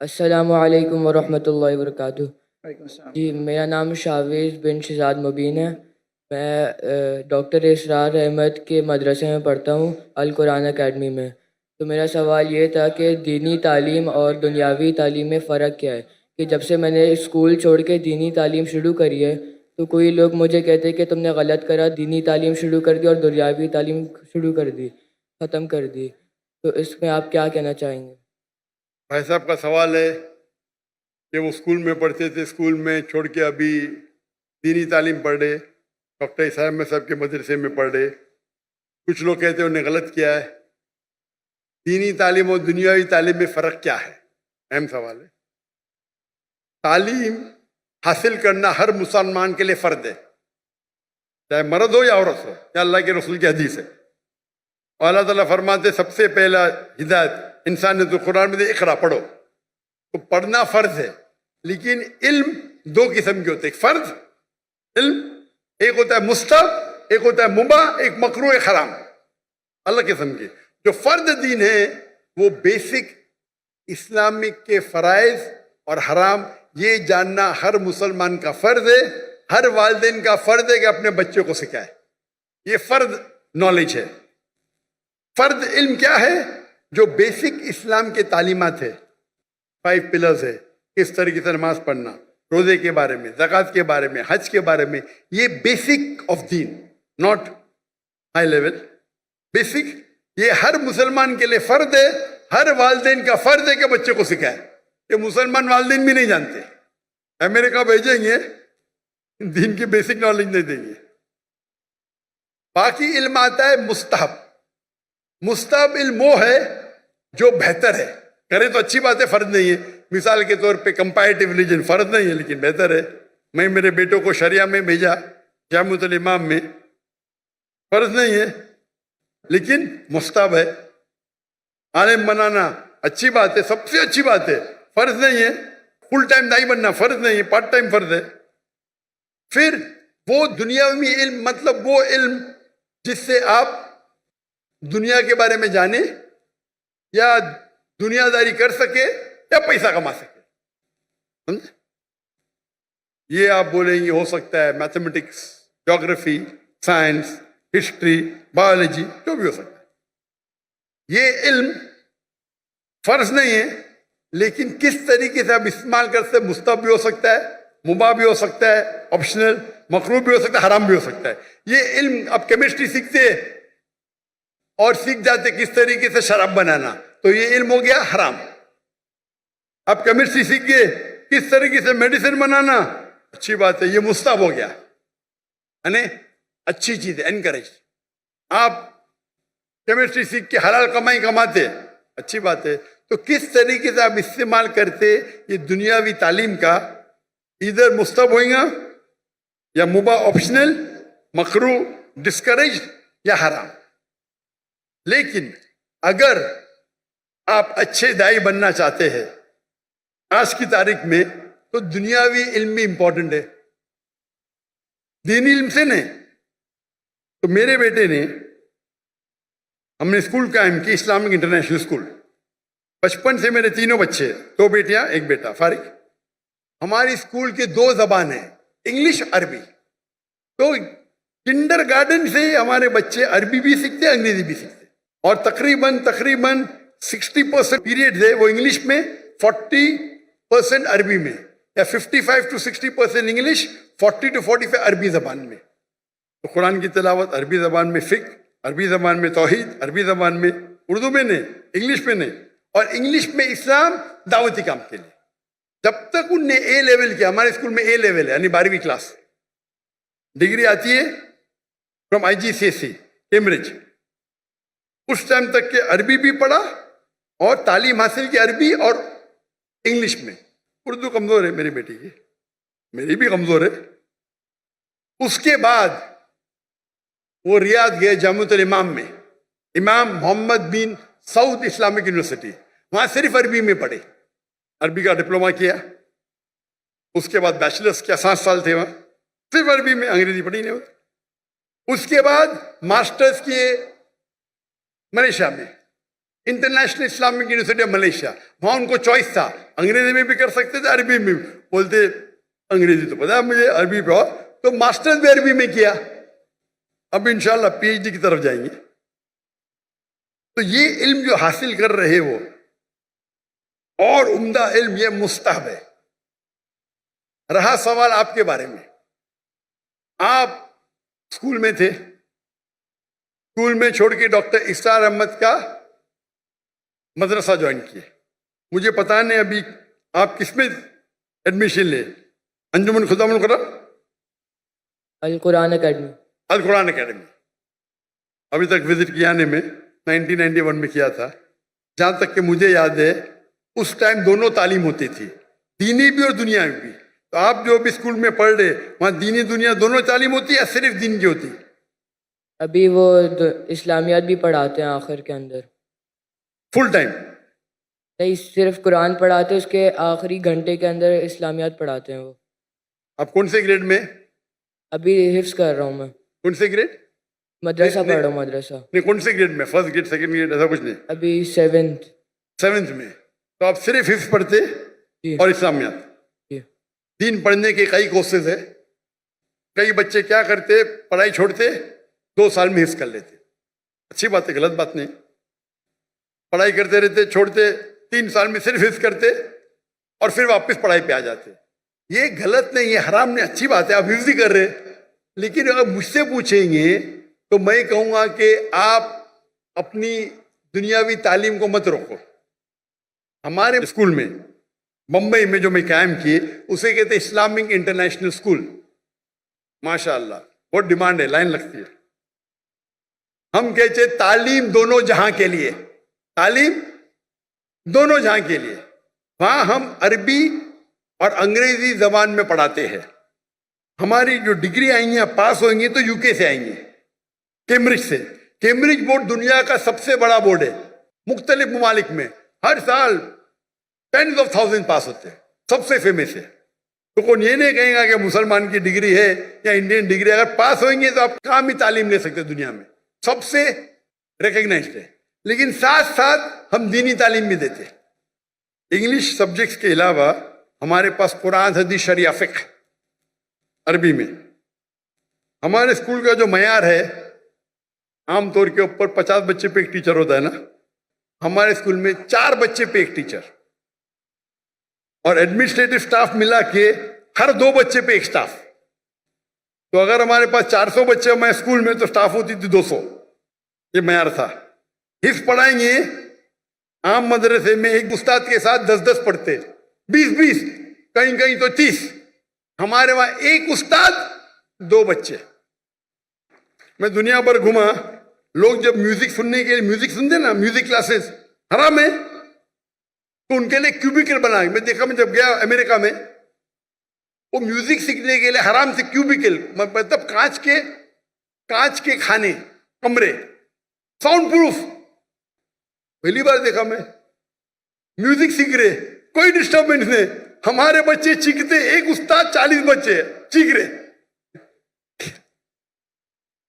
السلام علیکم ورحمۃ اللہ وبرکاتہ۔ وعلیکم السلام۔ جی میرا نام شاویز بن شہزاد مبین ہے۔ میں ڈاکٹر اسرار احمد کے مدرسے میں پڑھتا ہوں، القرآن اکیڈمی میں۔ تو میرا سوال یہ تھا کہ دینی تعلیم اور دنیاوی تعلیم میں فرق کیا ہے؟ کہ جب سے میں نے اسکول چھوڑ کے دینی تعلیم شروع کری ہے تو کوئی لوگ مجھے کہتے کہ تم نے غلط کرا، دینی تعلیم شروع کر دی اور دنیاوی تعلیم شروع کر دی، ختم کر دی۔ تو اس میں آپ کیا کہنا چاہیں گے؟ بھائی صاحب کا سوال ہے کہ وہ اسکول میں پڑھتے تھے، اسکول میں چھوڑ کے ابھی دینی تعلیم پڑھ رہے، ڈاکٹر صاحب میں صاحب کے مدرسے میں پڑھ رہے۔ کچھ لوگ کہتے ہیں انہوں نے غلط کیا ہے۔ دینی تعلیم اور دنیاوی تعلیم میں فرق کیا ہے؟ اہم سوال ہے۔ تعلیم حاصل کرنا ہر مسلمان کے لیے فرض ہے، چاہے مرد ہو یا عورت ہو، یا اللہ کے رسول کی حدیث ہے۔ اور اللہ تعالیٰ فرماتے سب سے پہلا ہدایت انسان نے تو قرآن میں دے، اقرا پڑھو۔ تو پڑھنا فرض ہے، لیکن علم دو قسم کے ہوتے ہیں۔ ایک فرض علم، ایک ہوتا ہے مستحب، ایک ہوتا ہے مباح، ایک مکروہ، ایک حرام، الگ قسم کے۔ جو فرض دین ہے وہ بیسک اسلامک کے فرائض اور حرام یہ جاننا ہر مسلمان کا فرض ہے، ہر والدین کا فرض ہے کہ اپنے بچوں کو سکھائے۔ یہ فرض نالج ہے۔ فرض علم کیا ہے؟ جو بیسک اسلام کے تعلیمات ہے، 5 پلرز ہے، کس طریقے سے نماز پڑھنا، روزے کے بارے میں، زکوٰۃ کے بارے میں، حج کے بارے میں، یہ بیسک آف دین، ناٹ ہائی لیول، بیسک۔ یہ ہر مسلمان کے لیے فرض ہے، ہر والدین کا فرض ہے کہ بچے کو سکھائے۔ یہ مسلمان والدین بھی نہیں جانتے، امریکہ بھیجیں گے دین کی بیسک نالج نہیں دیں گے۔ باقی علم آتا ہے مستحب۔ مستحب علم وہ ہے جو بہتر ہے، کرے تو اچھی بات ہے، فرض نہیں ہے۔ مثال کے طور پہ کمپیریٹیو ریلیجن فرض نہیں ہے لیکن بہتر ہے۔ میں میرے بیٹوں کو شریعہ میں بھیجا، جامعۃ الامام میں، فرض نہیں ہے لیکن مستحب ہے۔ عالم بنانا اچھی بات ہے، سب سے اچھی بات ہے، فرض نہیں ہے۔ فل ٹائم دائی بننا فرض نہیں ہے، پارٹ ٹائم فرض ہے۔ پھر وہ دنیاوی علم، مطلب وہ علم جس سے آپ دنیا کے بارے میں جانیں یا دنیا داری کر سکے یا پیسہ کما سکے، سمجھے؟ یہ آپ بولیں گے ہو سکتا ہے میتھمیٹکس، جغرافی، سائنس، ہسٹری، بایولوجی، جو بھی ہو سکتا ہے۔ یہ علم فرض نہیں ہے لیکن کس طریقے سے آپ استعمال کرتے، مستحب بھی ہو سکتا ہے، مباح بھی ہو سکتا ہے، آپشنل، مکروہ بھی ہو سکتا ہے، حرام بھی ہو سکتا ہے۔ یہ علم آپ کیمسٹری سیکھتے اور سیکھ جاتے کس طریقے سے شراب بنانا، تو یہ علم ہو گیا حرام۔ آپ کیمسٹری سیکھ گئے کس طریقے سے میڈیسن بنانا، اچھی بات ہے، یہ مستحب ہو گیا، یعنی اچھی چیز ہے، انکریج۔ آپ کیمسٹری سیکھ کے حلال کمائی کماتے، اچھی بات ہے۔ تو کس طریقے سے آپ استعمال کرتے یہ دنیاوی تعلیم کا، ادھر مستحب ہوئیں گا یا مباح، آپشنل، مکروہ، ڈسکریج یا حرام۔ لیکن اگر آپ اچھے دائی بننا چاہتے ہیں آج کی تاریخ میں تو دنیاوی علم بھی امپورٹنٹ ہے، دینی علم سے نہیں۔ تو میرے بیٹے نے، ہم نے اسکول قائم کی، اسلامک انٹرنیشنل اسکول۔ بچپن سے میرے تینوں بچے، 2 بیٹیاں 1 بیٹا، فارغ۔ ہماری اسکول کے 2 زبان ہیں، انگلش، عربی۔ تو کنڈر گارڈن سے ہمارے بچے عربی بھی سیکھتے، انگریزی بھی سیکھتے، اور تقریباً 60% پیریڈ ہے وہ انگلش میں، 40% عربی میں، یا 55 to 60% انگلش، 40 to 45 عربی زبان میں۔ تو قرآن کی تلاوت عربی زبان میں، فقہ عربی زبان میں، توحید عربی زبان میں، اردو میں نہیں، انگلش میں نہیں، اور انگلش میں اسلام دعوتی کام کے لیے۔ جب تک ان نے اے لیول کیا، ہمارے اسکول میں اے لیول ہے یعنی 12ویں کلاس، ڈگری آتی ہے فرام IGCSE کیمبرج، اس ٹائم تک کہ عربی بھی پڑھا اور تعلیم حاصل کی عربی اور انگلش میں۔ اردو کمزور ہے میری بیٹی کی، میری بھی کمزور ہے۔ اس کے بعد وہ ریاض گئے جامعۃ الامام میں، امام محمد بن سعود اسلامک یونیورسٹی، وہاں صرف عربی میں پڑھے، عربی کا ڈپلومہ کیا۔ اس کے بعد بیچلرس کیا، 7 سال تھے وہاں، صرف عربی میں، انگریزی پڑھی نہیں ہوتی۔ اس کے بعد ماسٹرز کیے ملیشیا میں، international Islamic university of Malaysia, وہاں ان کو چوائس تھا انگریزی میں بھی کر سکتے تھے, عربی میں بھی. بولتے انگریزی تو پتا ہے مجھے, عربی پہ اور, تو ماسٹرز بھی عربی میں کیا. اب انشاءاللہ پی ایچ ڈی کی طرف جائیں گے. تو یہ علم جو حاصل کر رہے وہ اور عمدہ علم, یہ مستحب ہے. رہا سوال آپ کے بارے میں, آپ اسکول میں تھے, اسکول میں چھوڑ کے ڈاکٹر اسرار احمد کا مدرسہ جوائن کیے. مجھے پتا نہیں ابھی آپ کس میں ایڈمیشن لے, انجمن خدام القرآن, القرآن اکیڈمی. القرآن اکیڈمی. ابھی تک وزٹ کیا نے میں 1991 میں کیا تھا. جہاں تک کہ مجھے یاد ہے اس ٹائم دونوں تعلیم ہوتی تھی, دینی بھی اور دنیاوی بھی. تو آپ جو بھی اسکول میں پڑھ رہے وہاں دینی دنیا دونوں تعلیم ہوتی ہے یا صرف دین کی ہوتی؟ ابھی وہ اسلامیات بھی پڑھاتے ہیں آخر کے اندر. Full time? نہیں, صرف قرآن پڑھاتے ہیں, اس کے آخری گھنٹے کے اندر اسلامیات پڑھاتے ہیں وہ. آپ کون سے گریڈ میں؟ ابھی حفظ کر رہا ہوں میں. کون سے گریڈ؟ مدرسہ پڑھ رہا ہوں, مدرسہ. نہیں, کون سے گریڈ میں؟ فرسٹ گریڈ, سیکنڈ گریڈ, ایسا کچھ نہیں؟ ابھی 7th. 7th میں. تو آپ صرف حفظ پڑھتے جی. اور اسلامیات؟ جی. دین پڑھنے کے کئی کورسز ہیں. کئی بچے کیا کرتے, پڑھائی چھوڑتے 2 سال میں حفظ کر لیتے. اچھی بات ہے, غلط بات نہیں. پڑھائی کرتے رہتے, چھوڑتے 3 سال میں صرف حفظ کرتے اور پھر واپس پڑھائی پہ آ جاتے. یہ غلط نہیں, یہ حرام نہیں, اچھی بات ہے, آپ حفظ ہی کر رہے. لیکن اگر مجھ سے پوچھیں گے تو میں کہوں گا کہ آپ اپنی دنیاوی تعلیم کو مت روکو. ہمارے اسکول میں بمبئی میں جو میں قائم کیے اسے کہتے اسلامک انٹرنیشنل اسکول. ماشاء اللہ بہت ڈیمانڈ ہے, لائن لگتی ہے. ہم کہتے تعلیم دونوں جہاں کے لیے, تعلیم دونوں جہاں کے لیے. وہاں ہم عربی اور انگریزی زبان میں پڑھاتے ہیں. ہماری جو ڈگری آئیں گی, پاس ہوئیں گی تو یو کے سے آئیں گے, کیمبرج سے. کیمبرج بورڈ دنیا کا سب سے بڑا بورڈ ہے. مختلف ممالک میں ہر سال 10,000 پاس ہوتے ہیں, سب سے فیمس ہے. تو کون یہ نہیں کہیں گا کہ مسلمان کی ڈگری ہے یا انڈین ڈگری, اگر پاس ہوئیں گے تو آپ کام ہی تعلیم لے سکتے دنیا میں, سب سے ریکگنائزڈ ہے. لیکن ساتھ ساتھ ہم دینی تعلیم بھی دیتے. انگلش سبجیکٹس کے علاوہ ہمارے پاس قرآن, حدیث, شریعہ, فقہ عربی میں. ہمارے اسکول کا جو معیار ہے, عام طور کے اوپر 50 بچے پہ ایک ٹیچر ہوتا ہے نا, ہمارے اسکول میں 4 بچے پہ ایک ٹیچر, اور ایڈمنسٹریٹو سٹاف ملا کے ہر 2 بچے پہ ایک سٹاف. تو اگر ہمارے پاس 400 بچے ہمارے اسکول میں تو سٹاف ہوتی تھی 200. یہ معیار تھا. حفظ پڑھائیں گے, عام مدرسے میں ایک استاد کے ساتھ 10 پڑھتے, 20 کہیں کہیں تو 30. ہمارے وہاں ایک استاد 2 بچے. میں دنیا بھر گھما, لوگ جب میوزک سننے کے لیے میوزک سنتے نا, میوزک کلاسز حرام ہے, تو ان کے لیے کیوبیکل بنا. میں دیکھا, میں جب گیا امریکہ میں, وہ میوزک سیکھنے کے لیے حرام سے کیوبیکل, مطلب کانچ کے کھانے, کمرے, ساؤنڈ پروف. پہلی بار دیکھا میں. میوزک سیکھ رہے, کوئی ڈسٹربنس نہیں. ہمارے بچے چیختے, ایک استاد 40 بچے چیخ رہے.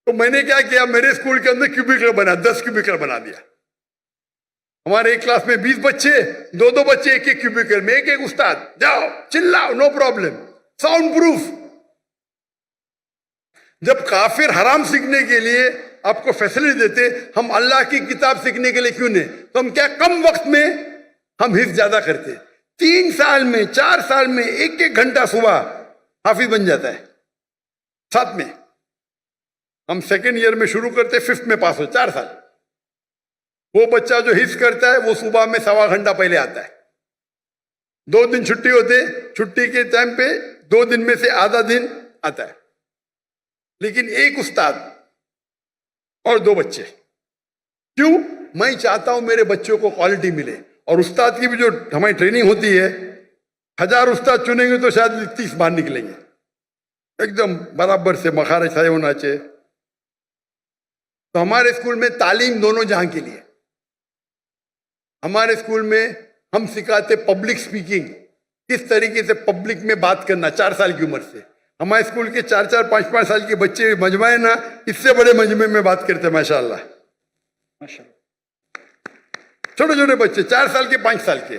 تو میں نے کیا کیا, میرے اسکول کے اندر کیوبیکل بنا, 10 کیوبیکل بنا دیا. ہمارے ایک کلاس میں 20 بچے, 2 بچے ایک کیوبیکل میں, ایک استاد, جاؤ چلاؤ, نو پرابلم, ساؤنڈ پروف. جب کافر حرام سیکھنے کے لیے آپ کو فیسلٹی دیتے, ہم اللہ کی کتاب سیکھنے کے لیے کیوں نہیں؟ تو ہم کیا کم وقت میں ہم حفظ زیادہ کرتے. 3 سال میں, 4 سال میں 1 گھنٹہ صبح حافظ بن جاتا ہے. 7 میں ہم سیکنڈ ایئر میں شروع کرتے, 5th میں پاس ہو, 4 سال. وہ بچہ جو حفظ کرتا ہے وہ صبح میں 1.25 گھنٹہ پہلے آتا ہے. 2 دن چھٹی ہوتے, چھٹی کے ٹائم پہ 2 دن میں سے آدھا دن آتا ہے. لیکن ایک استاد اور 2 بچے. کیوں؟ میں چاہتا ہوں میرے بچوں کو کوالٹی ملے. اور استاد کی بھی جو ہماری ٹریننگ ہوتی ہے, 1000 استاد چنیں گے تو شاید 30 باہر نکلیں گے, ایک دم برابر سے مخارج صحیح ہونا چاہیے. تو ہمارے اسکول میں تعلیم دونوں جہاں کے لیے. ہمارے اسکول میں ہم سکھاتے پبلک سپیکنگ, کس طریقے سے پبلک میں بات کرنا 4 سال کی عمر سے. ہمارے اسکول کے 4 5 سال کے بچے مجمع ہے نا, اس سے بڑے مجمع میں بات کرتے, ماشاء اللہ. چھوٹے چھوٹے بچے 4 سال کے 5 سال کے.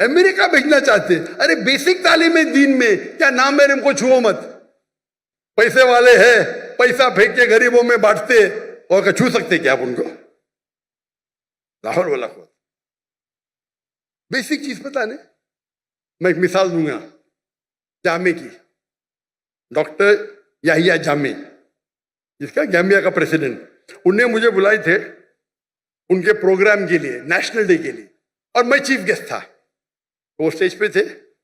امریکہ بھیجنا چاہتے ہیں. ارے بیسک تعلیم ہے دین میں, کیا نام محرم کو چھو مت. پیسے والے ہیں, پیسہ پھینک کے غریبوں میں بانٹتے, اور کہ چھو سکتے کیا آپ ان کو؟ لاہور والا کو بیسک چیز پتا نہیں. میں ایک مثال دوں گا جامع کی. ڈاکٹر یحییٰ جامع, جس کا گیمبیا کا پریسیڈنٹ, انہیں مجھے بلائے تھے ان کے پروگرام کے لیے, نیشنل ڈے کے لیے, اور میں چیف گیسٹ تھا. وہ اسٹیج پہ تھے,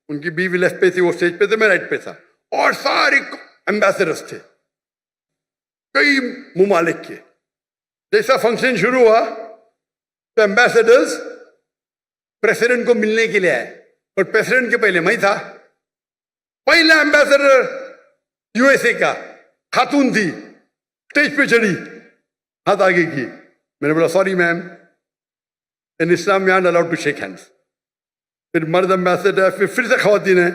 ان کی بیوی لیفٹ پہ تھی, وہ اسٹیج پہ تھے, میں رائٹ پہ تھا, اور سارے ایمبیسڈرز تھے کئی ممالک کے. جیسا فنکشن شروع ہوا تو ایمبیسڈرز پریسیڈنٹ کو ملنے کے لیے آئے, اور پریسیڈنٹ کے پہلے میں تھا. پہلا ایمبیسڈر یو ایس اے کا خاتون تھی, اسٹیج پہ چڑھی, ہاتھ آگے کی. میں نے بولا sorry ma'am, in Islam we aren't allowed to shake hands. پھر مرد ایمبیسڈر, پھر سے خواتین ہیں.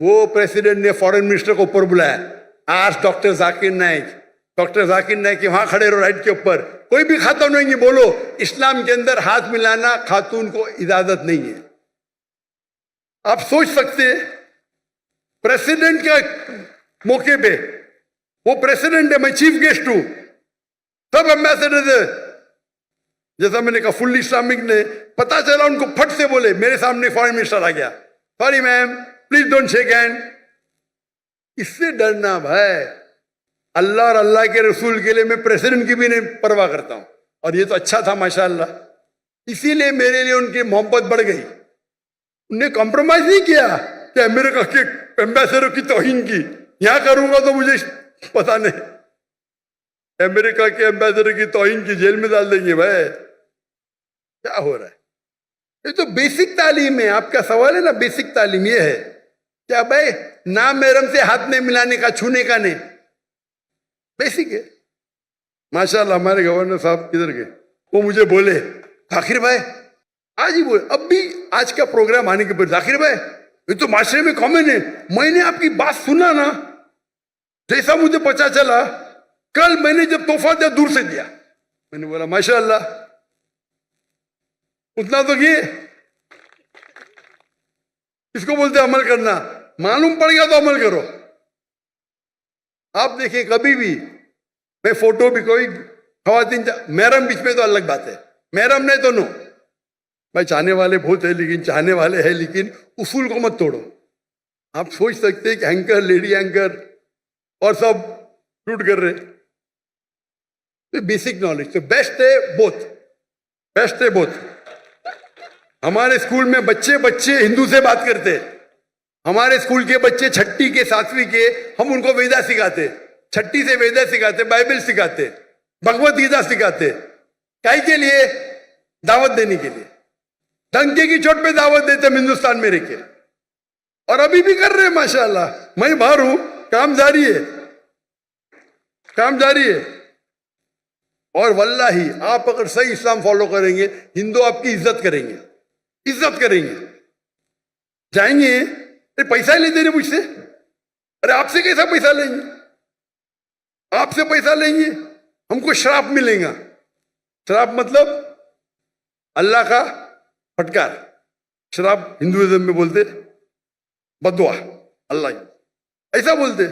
وہ پریسیڈنٹ نے فارن منسٹر کو اوپر بلایا, آج ڈاکٹر ذاکر نائک, ڈاکٹر ذاکر نائک کہ وہاں کھڑے رہو رائٹ کے اوپر, کوئی بھی خاتون نہیں ہے, بولو اسلام کے اندر ہاتھ ملانا خاتون کو اجازت نہیں ہے. آپ سوچ سکتے پریسیڈنٹ کا موقع پہ, وہ پریسیڈنٹ ہے, میں چیف گیسٹ ہوں, سب ایمبیسڈر ہے. جیسا میں نے کہا فل اسلامک نے, پتا چلا ان کو پھٹ سے بولے, میرے سامنے فارن منسٹر آ گیا, sorry ma'am please don't shake hand. اس سے ڈرنا بھائی, اللہ اور اللہ کے رسول کے لیے میں پریسیڈنٹ کی بھی نہیں پرواہ کرتا ہوں. اور یہ تو اچھا تھا ماشاءاللہ, اسی لیے میرے لیے ان کی محبت بڑھ گئی. انہوں نے کمپرومائز نہیں کیا کہ امریکہ کے ایمبیسڈر کی توہین کی. یہاں کروں گا تو مجھے پتا نہیں, امریکہ کے ایمبیسڈر کی توہین کی جیل میں ڈال دیں گے. بھائی کیا ہو رہا ہے؟ یہ تو بیسک تعلیم ہے. آپ کا سوال ہے نا, بیسک تعلیم یہ ہے کیا بھائی نام محرم سے ہاتھ نہیں ملانے کا, چھونے کا نہیں, بیسک ہے. ماشاءاللہ ہمارے گورنر صاحب کدھر گئے, وہ مجھے بولے ذاکر بھائی, آج ہی بولے, اب بھی آج کا پروگرام آنے کے بعد, ذاکر بھائی یہ تو معاشرے میں کامن ہے, میں نے آپ کی بات سنا نا, جیسا مجھے پتا چلا کل میں نے جب تحفہ دیا دور سے دیا. میں نے بولا ماشاءاللہ, اتنا تو یہ اس کو بولتے عمل کرنا. معلوم پڑ گیا تو عمل کرو. آپ دیکھیں کبھی بھی, میں فوٹو بھی کوئی خواتین محرم بیچ میں تو الگ بات ہے, محرم نہیں تو نو. بھائی چاہنے والے بہت ہیں, لیکن چاہنے والے ہیں, لیکن اصول کو مت توڑو. آپ سوچ سکتے کہ اینکر, لیڈی اینکر اور سب شوٹ کر رہے. بیسک نالج تو بیسٹ ہے, بوتھ بیسٹ ہے, بوتھ. ہمارے اسکول میں بچے ہندو سے بات کرتے. ہمارے اسکول کے بچے چھٹی کے, ساتویں کے, ہم ان کو ویدا سکھاتے, چھٹی سے ویدا سکھاتے, بائبل سکھاتے, بھگوت گیتا سکھاتے. کائی کے لیے؟ دعوت دینے کے لیے. ڈنکے کی چوٹ پہ دعوت دیتے ہم ہندوستان میں رہ کے, اور ابھی بھی کر رہے ہیں ماشاءاللہ. میں باہر ہوں, کام جاری ہے, کام جاری ہے. اور واللہ آپ اگر صحیح اسلام فالو کریں گے, ہندو آپ کی عزت کریں گے, عزت کریں گے. جائیں گے, پیسہ ہی لیتے مجھ سے, ارے آپ سے کیسا پیسہ لیں گے, آپ سے پیسہ لیں گے, ہم کو شراپ ملے گا. شراپ مطلب اللہ کا پھٹکار. شراپ ہندوازم میں بولتے بدوا, اللہ ایسا بولتے.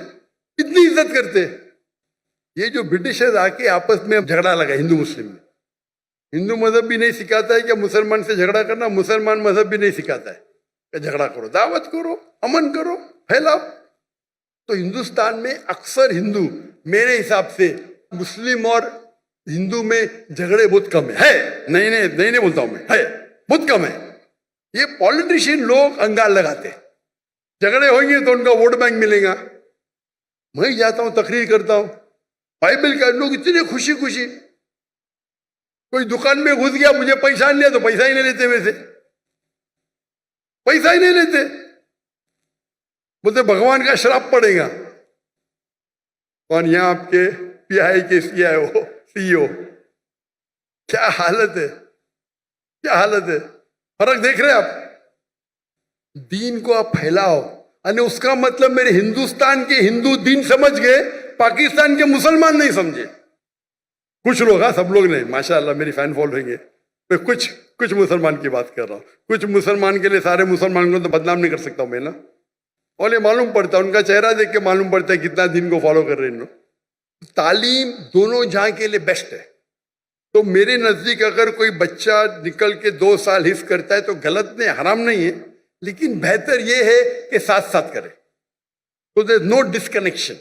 اتنی عزت کرتے. یہ جو برٹشرز آ کے آپس میں جھگڑا لگا ہندو مسلم میں, ہندو مذہب بھی نہیں سکھاتا ہے کہ مسلمان سے جھگڑا کرنا, مسلمان مذہب بھی نہیں سکھاتا ہے کہ جھگڑا کرو. دعوت کرو, امن کرو, پھیلاؤ. تو ہندوستان میں اکثر ہندو میرے حساب سے مسلم اور ہندو میں جھگڑے بہت کم ہے. نہیں بولتا ہوں میں, ہے بہت کم ہے. یہ پولیٹیشین لوگ انگال لگاتے, جھگڑے ہوئیں گے تو ان کا ووٹ بینک ملے گا. میں جاتا ہوں, تقریر کرتا ہوں, بائبل کا لوگ اتنے خوشی خوشی. کوئی دکان میں گھس گیا, مجھے پیسہ نہیں لیا تو پیسہ ہی نہیں لیتے, ویسے پیسہ ہی نہیں لیتے, بولتے بھگوان کا شراپ پڑے گا. کون یہاں آپ کے پی آئی کے سی او, کیا حالت ہے, کیا حالت ہے. فرق دیکھ رہے آپ. دین کو آپ پھیلاؤ, یعنی اس کا مطلب میرے ہندوستان کے ہندو دین سمجھ گئے, پاکستان کے مسلمان نہیں سمجھے. کچھ لوگ, ہاں سب لوگ نہیں, ماشاءاللہ میری فین فالوئنگ ہے, میں کچھ مسلمان کی بات کر رہا ہوں. کچھ مسلمان کے لیے سارے مسلمان کو تو بدنام نہیں کر سکتا ہوں میں نا. اور یہ معلوم پڑتا ہے, ان کا چہرہ دیکھ کے معلوم پڑتا ہے کتنا دین کو فالو کر رہے ہیں. تعلیم دونوں جہاں کے لیے بیسٹ ہے. تو میرے نزدیک اگر کوئی بچہ نکل کے 2 سال حفظ کرتا ہے تو غلط نہیں, حرام نہیں ہے, لیکن بہتر یہ ہے کہ ساتھ ساتھ کرے. تو دیر نو ڈسکنیکشن.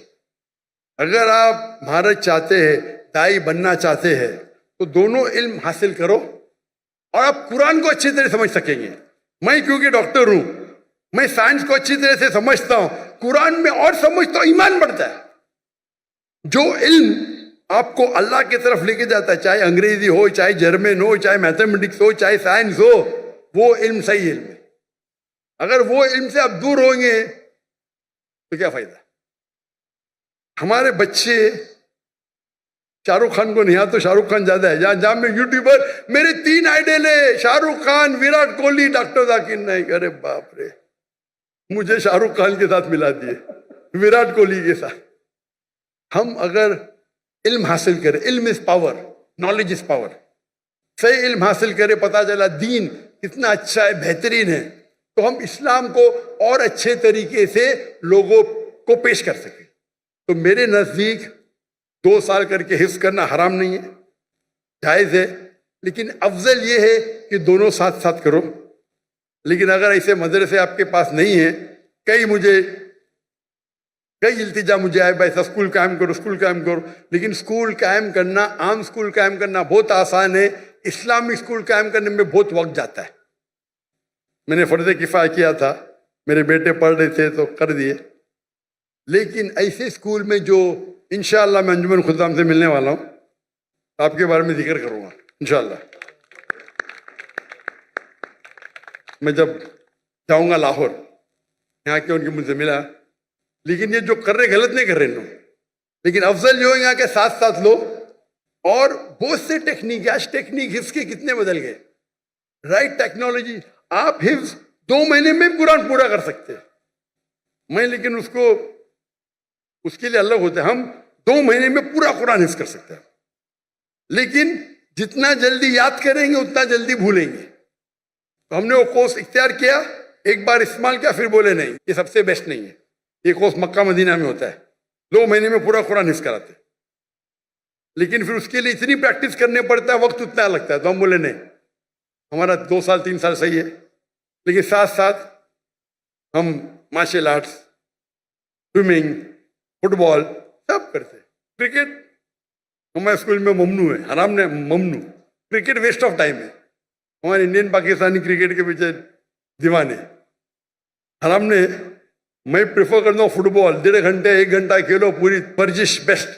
اگر آپ مہارت چاہتے ہیں, دائی بننا چاہتے ہیں, تو دونوں علم حاصل کرو اور آپ قرآن کو اچھی طرح سمجھ سکیں گے. میں کیونکہ ڈاکٹر ہوں, میں سائنس کو اچھی طرح سے سمجھتا ہوں, قرآن میں اور سمجھتا ہوں, ایمان بڑھتا ہے. جو علم آپ کو اللہ کی طرف لے کے جاتا ہے, چاہے انگریزی ہو, چاہے جرمن ہو, چاہے میتھمیٹکس ہو, چاہے سائنس ہو, وہ علم صحیح علم ہے. اگر وہ علم سے آپ دور ہوں گے تو کیا فائدہ. ہمارے بچے شاہ رخ خان کو نہیں آتا تو شاہ رخ خان زیادہ ہے. جہاں میں یوٹیوبر, میرے 3 آئیڈل ہیں, شاہ رخ خان, وراٹ کوہلی, ڈاکٹر ذاکر نائک. ارے باپ رے, مجھے شاہ رخ خان کے ساتھ ملا دیے, وراٹ کوہلی کے ساتھ. ہم اگر علم حاصل کریں, علم is power, knowledge is power, صحیح علم حاصل کرے, پتہ چلا دین کتنا اچھا ہے, بہترین ہے, تو ہم اسلام کو اور اچھے طریقے سے لوگوں کو پیش کر سکیں. تو میرے نزدیک 2 سال کر کے حفظ کرنا حرام نہیں ہے, جائز ہے, لیکن افضل یہ ہے کہ دونوں ساتھ ساتھ کرو. لیکن اگر ایسے مدرسے آپ کے پاس نہیں ہیں, کئی التجا مجھے آئے, بھائی اسکول قائم کرو, اسکول قائم کرو. لیکن اسکول قائم کرنا, عام اسکول قائم کرنا بہت آسان ہے, اسلامک اسکول قائم کرنے میں بہت وقت جاتا ہے. میں نے فرض کفایہ کیا تھا, میرے بیٹے پڑھ رہے تھے تو کر دیے. لیکن ایسے اسکول میں جو انشاءاللہ میں انجمن خدام سے ملنے والا ہوں, آپ کے بارے میں ذکر کروں گا انشاءاللہ. میں جب جاؤں گا لاہور, یہاں کے ان کی مجھ سے ملا, لیکن یہ جو کر رہے غلط نہیں کر رہے انہوں, لیکن افضل جو ہے کہ ساتھ ساتھ لو. اور بہت سے ٹیکنیک, آج ٹیکنیک حفظ کے کتنے بدل گئے. رائٹ ٹیکنالوجی, آپ حفظ 2 مہینے میں قرآن پورا کر سکتے. میں لیکن اس کے لیے الگ ہوتا ہے. ہم 2 مہینے میں پورا قرآن حفظ کر سکتے ہیں, لیکن جتنا جلدی یاد کریں گے اتنا جلدی بھولیں گے. تو ہم نے وہ کورس اختیار کیا, ایک بار استعمال کیا, پھر بولے نہیں یہ سب سے بیسٹ نہیں ہے. یہ کورس مکہ مدینہ میں ہوتا ہے, 2 مہینے میں پورا قرآن حفظ کراتے, لیکن پھر اس کے لیے اتنی پریکٹس کرنے پڑتا ہے, وقت اتنا لگتا ہے. تو ہم بولے نہیں, ہمارا 2 سال 3 سال صحیح ہے, لیکن ساتھ ساتھ ہم مارشل آرٹس, سوئمنگ, فٹ بال سب کرتے. کرکٹ ہمارے اسکول میں ممنوع ہے, حرام نے ممنوع. کرکٹ ویسٹ آف ٹائم ہے. ہمارے انڈین پاکستانی کرکٹ کے پیچھے دیوانے, حرام نے. میں پریفر کرتا ہوں فٹ بال, 1.5 گھنٹے 1 گھنٹہ کھیلو, پوری ورزش بیسٹ.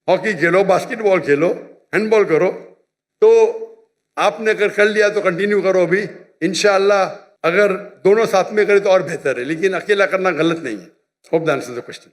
ہاکی کھیلو, باسکٹ بال کھیلو, ہینڈ بال کرو. تو آپ نے اگر کر لیا تو کنٹینیو کرو ابھی انشاءاللہ. اگر دونوں ساتھ میں کرے تو اور بہتر ہے, لیکن اکیلا کرنا غلط نہیں ہے. Hope the answers the question.